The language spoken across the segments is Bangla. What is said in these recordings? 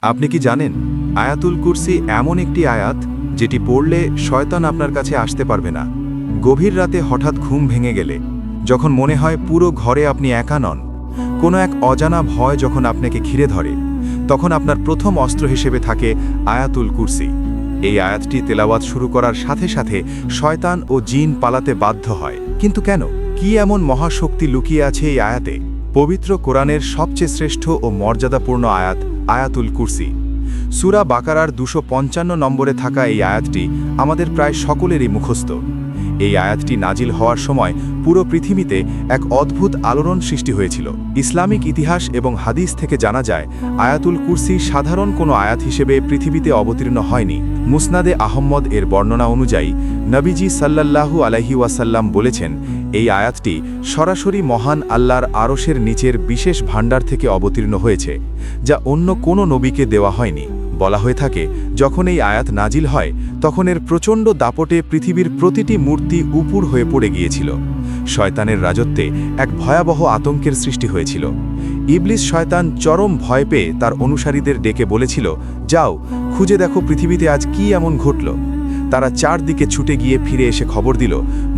আপনি কি জানেন আয়াতুল কুরসি এমন একটি আয়াত যেটি পড়লে শয়তান আপনার কাছে আসতে পারবে না। গভীর রাতে হঠাৎ ঘুম ভেঙে গেলে, যখন মনে হয় পুরো ঘরে আপনি একা নন, কোনো এক অজানা ভয় যখন আপনাকে ঘিরে ধরে, তখন আপনার প্রথম অস্ত্র হিসেবে থাকে আয়াতুল কুরসি। এই আয়াতটি তেলাওয়াত শুরু করার সাথে সাথে শয়তান ও জিন পালাতে বাধ্য হয়। কিন্তু কেন? কি এমন মহাশক্তি লুকিয়ে আছে এই আয়াতে? পবিত্র কোরআনের সবচেয়ে শ্রেষ্ঠ ও মর্যাদাপূর্ণ আয়াত আয়াতুল কুরসি। সূরা বাকারার 255 নম্বরে থাকা এই আয়াতটি আমাদের প্রায় সকলেরই মুখস্থ। এই আয়াতটি নাজিল হওয়ার সময় পুরো পৃথিবীতে এক অদ্ভুত আলোড়ন সৃষ্টি হয়েছিল। ইসলামিক ইতিহাস এবং হাদিস থেকে জানা যায়, আয়াতুল কুরসি সাধারণ কোনো আয়াত হিসেবে পৃথিবীতে অবতীর্ণ হয়নি। মুসনাদে আহম্মদ এর বর্ণনা অনুযায়ী নবীজি সাল্লাল্লাহু আলাইহি ওয়াসাল্লাম বলেছেন, এই আয়াতটি সরাসরি মহান আল্লাহর আরশের নিচের বিশেষ ভাণ্ডার থেকে অবতীর্ণ হয়েছে, যা অন্য কোনো নবীকে দেওয়া হয়নি। বলা হয়ে থাকে, যখন এই আয়াত নাজিল হয় তখন এর প্রচণ্ড দাপটে পৃথিবীর প্রতিটি মূর্তি উপুড় হয়ে পড়ে গিয়েছিল। শয়তানের রাজত্বে এক ভয়াবহ আতঙ্কের সৃষ্টি হয়েছিল। ইবলিস শয়তান চরম ভয় পেয়ে তার অনুসারীদের ডেকে বলেছিল, যাও খুঁজে দেখো পৃথিবীতে আজ কি এমন ঘটল। তারা চারদিকে ছুটে গিয়ে ফিরে এসে খবর দিল,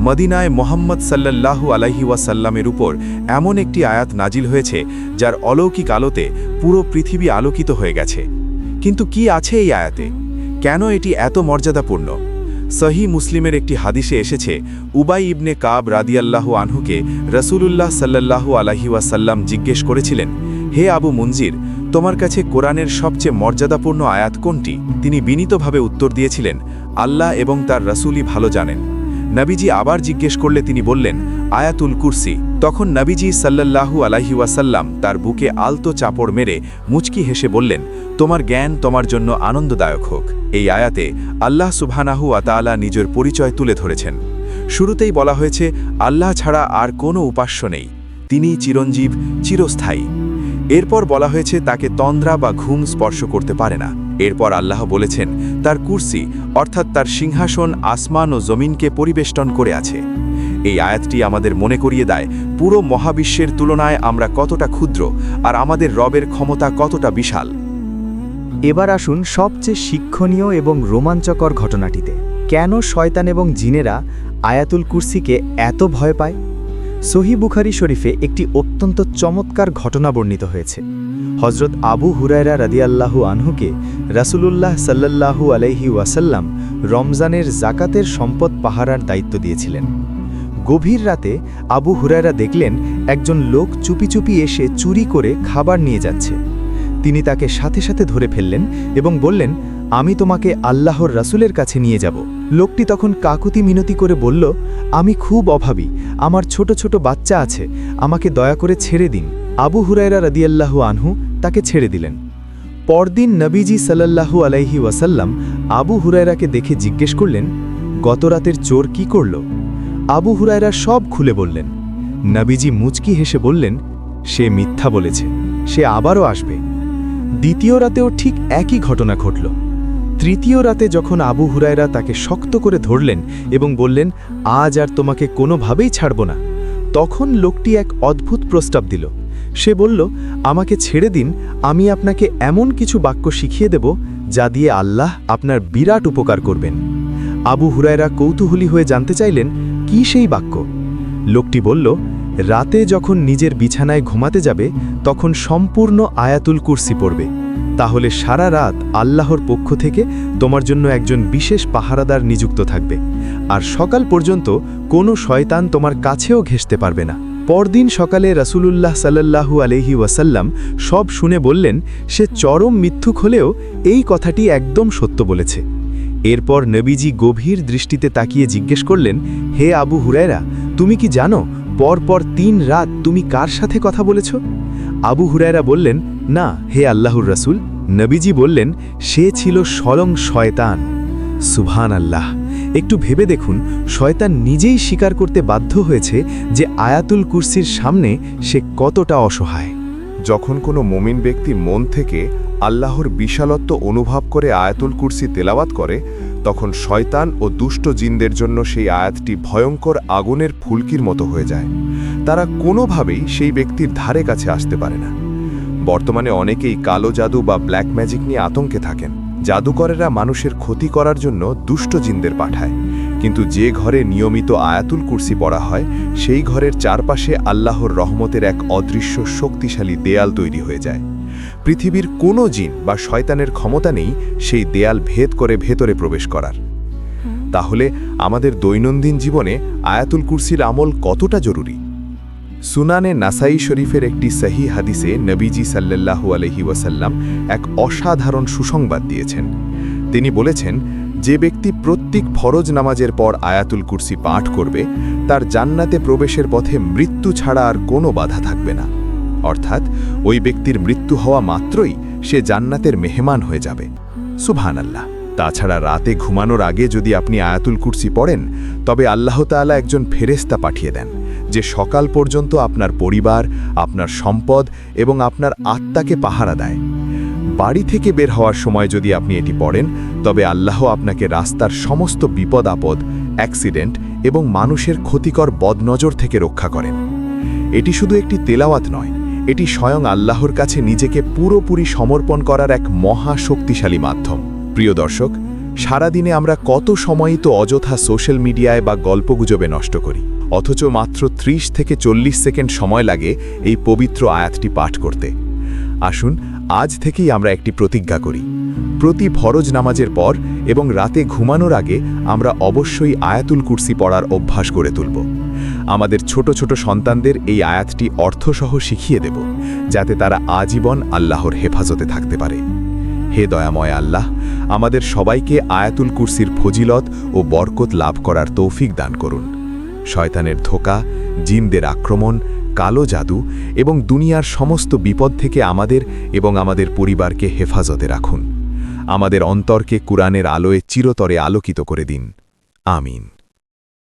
মদিনায় মোহাম্মদ সাল্লাল্লাহু আলাইহি ওয়াসাল্লামের উপর এমন একটি আয়াত নাজিল হয়েছে যার অলৌকিক আলোতে পুরো পৃথিবী আলোকিত হয়ে গেছে। কিন্তু কি আছে এই আয়াতে? কেন এটি এত মর্যাদাপূর্ণ? সহিহ মুসলিমের একটি হাদিসে এসেছে, উবাই ইবনে কাব রাদিয়াল্লাহু আনহুকে রাসূলুল্লাহ সাল্লাল্লাহু আলাইহি ওয়াসাল্লাম জিজ্ঞেস করেছিলেন, হে আবু মুনজির, তোমার কাছে কোরআনের সবচেয়ে মর্যাদাপূর্ণ আয়াত কোনটি? তিনি বিনীতভাবে উত্তর দিয়েছিলেন, আল্লাহ এবং তার রাসূলই ভালো জানেন। নবীজি আবার জিজ্ঞেস করলে তিনি বললেন, আয়াতুল কুরসি। তখন নবীজি সাল্লাল্লাহু আলাইহি ওয়াসাল্লাম তার বুকে আলতো চাপড় মেরে মুচকি হেসে বললেন, তোমার জ্ঞান তোমার জন্য আনন্দদায়ক হোক। এই আয়াতে আল্লাহ সুবহানাহু ওয়া তাআলা নিজের পরিচয় তুলে ধরেছেন। শুরুতেই বলা হয়েছে, আল্লাহ ছাড়া আর কোনো উপাস্য নেই, তিনি চিরঞ্জীব, চিরস্থায়ী। এরপর বলা হয়েছে তাকে তন্দ্রা বা ঘুম স্পর্শ করতে পারে না। এরপর আল্লাহ বলেছেন তার কুরসি অর্থাৎ তার সিংহাসন আসমান ও জমিনকে পরিবেষ্টন করে আছে। এই আয়াতটি আমাদের মনে করিয়ে দেয় পুরো মহাবিশ্বের তুলনায় আমরা কতটা ক্ষুদ্র আর আমাদের রবের ক্ষমতা কতটা বিশাল। এবার আসুন সবচেয়ে শিক্ষণীয় এবং রোমাঞ্চকর ঘটনাটিতে। কেন শয়তান এবং জিনেরা আয়াতুল কুরসিকে এত ভয় পায়? সহিহ বুখারী শরীফে একটি অত্যন্ত চমৎকার ঘটনা বর্ণিত হয়েছে। হযরত আবু হুরায়রা রাদিয়াল্লাহু আনহুকে রাসূলুল্লাহ সাল্লাল্লাহু আলাইহি ওয়াসাল্লাম রমজানের যাকাতের সম্পদ পাহারার দায়িত্ব দিয়েছিলেন। গভীর রাতে আবু হুরায়রা দেখলেন একজন লোক চুপি চুপি এসে চুরি করে খাবার নিয়ে যাচ্ছে। তিনি তাকে সাথে সাথে ধরে ফেললেন এবং বললেন, আমি তোমাকে আল্লাহর রাসূলের কাছে নিয়ে যাব। লোকটি তখন কাকুতি মিনতি করে বলল, আমি খুব অভাবী, আমার ছোট ছোট বাচ্চা আছে, আমাকে দয়া করে ছেড়ে দিন। আবু হুরায়রা রাদিয়াল্লাহু আনহু তাকে ছেড়ে দিলেন। পরদিন নবীজি সাল্লাল্লাহু আলাইহি ওয়াসাল্লাম আবু হুরায়রাকে দেখে জিজ্ঞেস করলেন, গত রাতের চোর কি করল? আবু হুরায়রা সব খুলে বললেন। নবীজি মুচকি হেসে বললেন, সে মিথ্যা বলেছে, সে আবারও আসবে। দ্বিতীয় রাতেও ঠিক একই ঘটনা ঘটল। তৃতীয় রাতে যখন আবু হুরায়রা তাকে শক্ত করে ধরলেন এবং বললেন, আজ আর তোমাকে কোনোভাবেই ছাড়ব না, তখন লোকটি এক অদ্ভুত প্রস্তাব দিল। সে বলল, আমাকে ছেড়ে দিন, আমি আপনাকে এমন কিছু বাক্য শিখিয়ে দেব যা দিয়ে আল্লাহ আপনার বিরাট উপকার করবেন। আবু হুরায়রা কৌতূহলী হয়ে জানতে চাইলেন, কি সেই বাক্য? লোকটি বলল, রাতে যখন নিজের বিছানায় ঘুমাতে যাবে তখন সম্পূর্ণ আয়াতুল কুরসি পড়বে, তাহলে সারা রাত আল্লাহর পক্ষ থেকে তোমার জন্য একজন বিশেষ পাহারাদার নিযুক্ত থাকবে, আর সকাল পর্যন্ত কোনো শয়তান তোমার কাছেও ঘেঁষতে পারবে না। পরদিন সকালে রাসূলুল্লাহ সাল্লাল্লাহু আলাইহি ওয়াসাল্লাম সব শুনে বললেন, সে চরম মিথ্যুক হলেও এই কথাটি একদম সত্য বলেছে। এরপর নবীজি গভীর দৃষ্টিতে তাকিয়ে জিজ্ঞেস করলেন, হে আবু হুরায়রা, তুমি কি জানো পরপর 3 রাত তুমি কার সাথে কথা বলেছ? আবু হুরায়রা বললেন, না হে আল্লাহর রাসূল। নবীজি বললেন, সে ছিল স্বয়ং শয়তান। সুবহানাল্লাহ! একটু ভেবে দেখুন, শয়তান নিজেই স্বীকার করতে বাধ্য হয়েছে যে আয়াতুল কুরসির সামনে সে কতটা অসহায়। যখন কোনো মুমিন ব্যক্তি মন থেকে আল্লাহর বিশালত্ব অনুভব করে আয়াতুল কুরসি তেলাওয়াত করে, তখন শয়তান ও দুষ্ট জিনদের জন্য সেই আয়াতটি ভয়ঙ্কর আগুনের ফুলকির মতো হয়ে যায়। তারা কোনোভাবেই সেই ব্যক্তির ধারে কাছে আসতে পারে না। বর্তমানে অনেকেই কালো জাদু বা ব্ল্যাক ম্যাজিক নিয়ে আতঙ্কে থাকেন। জাদুকরেরা মানুষের ক্ষতি করার জন্য দুষ্ট জিনদের পাঠায়, কিন্তু যে ঘরে নিয়মিত আয়াতুল কুরসি পড়া হয় সেই ঘরের চারপাশে আল্লাহর রহমতের এক অদৃশ্য শক্তিশালী দেয়াল তৈরি হয়ে যায়। পৃথিবীর কোনো জিন বা শয়তানের ক্ষমতা নেই সেই দেয়াল ভেদ করে ভেতরে প্রবেশ করার। তাহলে আমাদের দৈনন্দিন জীবনে আয়াতুল কুরসির আমল কতটা জরুরি? সুনানে নাসাই শরীফের একটি সহি হাদিসে নবীজি সাল্লাল্লাহু আলাইহি ওয়াসাল্লাম এক অসাধারণ সুসংবাদ দিয়েছেন। তিনি বলেছেন, যে ব্যক্তি প্রত্যেক ফরজ নামাজের পর আয়াতুল কুরসি পাঠ করবে তার জান্নাতে প্রবেশের পথে মৃত্যু ছাড়া আর কোনো বাধা থাকবে না। অর্থাৎ ওই ব্যক্তির মৃত্যু হওয়া মাত্রই সে জান্নাতের মেহমান হয়ে যাবে। সুবহানাল্লাহ। তাছাড়া রাতে ঘুমানোর আগে যদি আপনি আয়াতুল কুরসি পড়েন তবে আল্লাহ তাআলা একজন ফেরেশতা পাঠিয়ে দেন, যে সকাল পর্যন্ত আপনার পরিবার, আপনার সম্পদ এবং আপনার আত্মাকে পাহারা দেয়। বাড়ি থেকে বের হওয়ার সময় যদি আপনি এটি পড়েন তবে আল্লাহ আপনাকে রাস্তার সমস্ত বিপদ আপদ, অ্যাক্সিডেন্ট এবং মানুষের ক্ষতিকর বদনজর থেকে রক্ষা করেন। এটি শুধু একটি তেলাওয়াত নয়, এটি স্বয়ং আল্লাহর কাছে নিজেকে পুরোপুরি সমর্পণ করার এক মহা শক্তিশালী মাধ্যম। প্রিয় দর্শক, সারাদিনে আমরা কত সময়ই তো অযথা সোশ্যাল মিডিয়ায় বা গল্পগুজবে নষ্ট করি, অথচ মাত্র 30 থেকে 40 সেকেন্ড সময় লাগে এই পবিত্র আয়াতটি পাঠ করতে। আসুন আজ থেকেই আমরা একটি প্রতিজ্ঞা করি, প্রতি ফরজ নামাজের পর এবং রাতে ঘুমানোর আগে আমরা অবশ্যই আয়াতুল কুরসি পড়ার অভ্যাস গড়ে তুলব। আমাদের ছোট ছোট সন্তানদের এই আয়াতটি অর্থসহ শিখিয়ে দেব, যাতে তারা আজীবন আল্লাহর হেফাজতে থাকতে পারে। হে দয়াময় আল্লাহ, আমাদের সবাইকে আয়াতুল কুরসির ফজিলত ও বরকত লাভ করার তৌফিক দান করুন। শয়তানের ধোঁকা, জিনদের আক্রমণ, কালো জাদু এবং দুনিয়ার সমস্ত বিপদ থেকে আমাদের এবং আমাদের পরিবারকে হেফাজতে রাখুন। আমাদের অন্তরকে কুরআনের আলোয় চিরতরে আলোকিত করে দিন। আমিন।